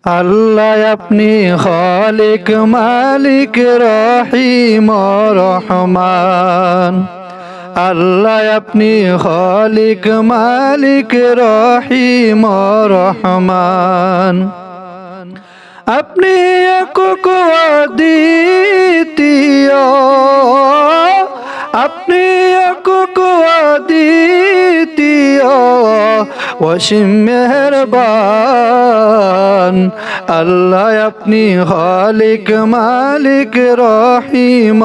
আল্লাহ আপনি খালিক মালিক রহিম রহমান। আল্লাহ আপনি খালিক মালিক রহিম রহমান। আপনি একক অদ্বিতীয়, আপনি একক অদ্বিতীয়, অসীম মেহেরবান। আল্লাহ আপনি খালিক মালিক রহিম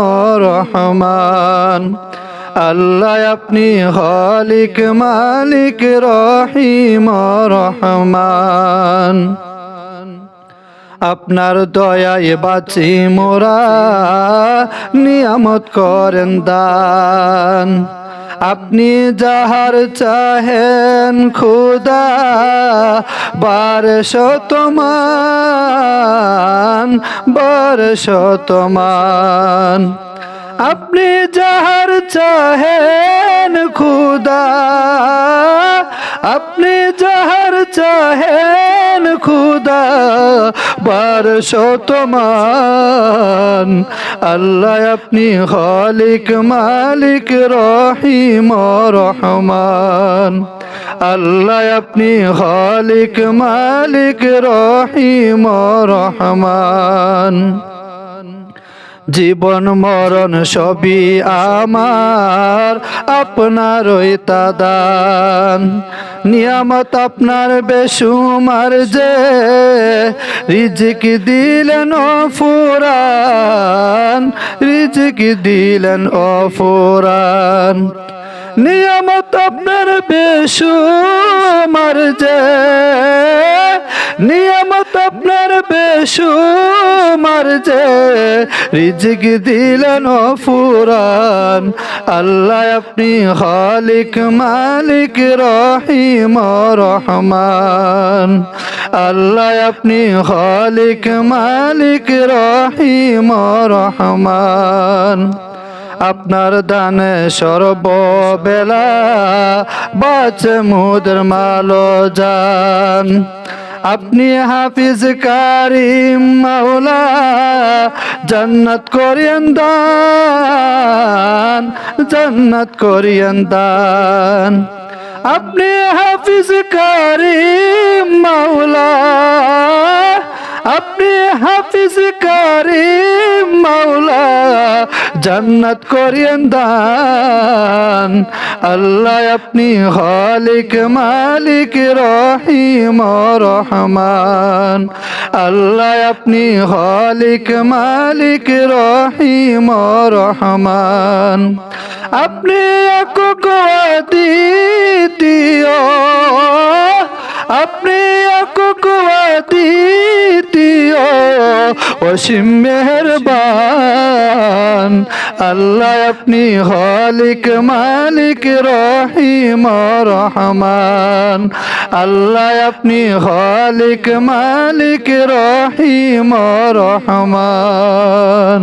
রহমান। আল্লাহ আপনি খালিক মালিক রহিম রহমান। আপনার দয়ায় বাঁচি মোরা, নিয়ামত করেন দান। আপনি যাহার চাহেন খুদা, বারশতমান বারশতমান। আপনি যাহার চাহেন খুদা, আপনি যাহার চাহেন খুদা, বারশতমান। আল্লাহ আপনি খালিক মালিক রহিম রহমান। আল্লাহ আপনি খালিক মালিক রহিম রহমান। জীবন মরণ সবই আমার আপনারই দান। নিয়ামত আপনার বেশুমার যে, রিজিক দিলেন অফুরান, রিজিক দিলেন অফুরান। নিয়ামত আপনার বেশুমার যে, নিয়ামত আপনার বেশুমার যে, রিজিক দিলেন অফুরান। আল্লাহ আপনি খালিক মালিক রহিম রহমান। আল্লাহ আপনি খালিক মালিক রহিম রহমান। আপনার দানে সর্ববেলা বাঁচে মুদের মালো জান। আপনি হাফিজ কারিম মাওলা, জান্নাত করিয়েন দান, জান্নাত করিয়েন দান। আপনি হাফিজ কারিম মাওলা, আপনি হাফিজ কারিম মাওলা, জান্নাত করিয়েন দান। আল্লাহ আপনি খালিক মালিক রহিম রহমান। আল্লাহ আপনি খালিক মালিক রহিম রহমান। আপনি একক অদ্বিতীয়, আপনি একক অদ্বিতীয়, অসীম মেহেরবান। আল্লাহ আপনি খালিক মালিক রহিম রহমান। আল্লাহ আপনি খালিক মালিক রহিম রহমান।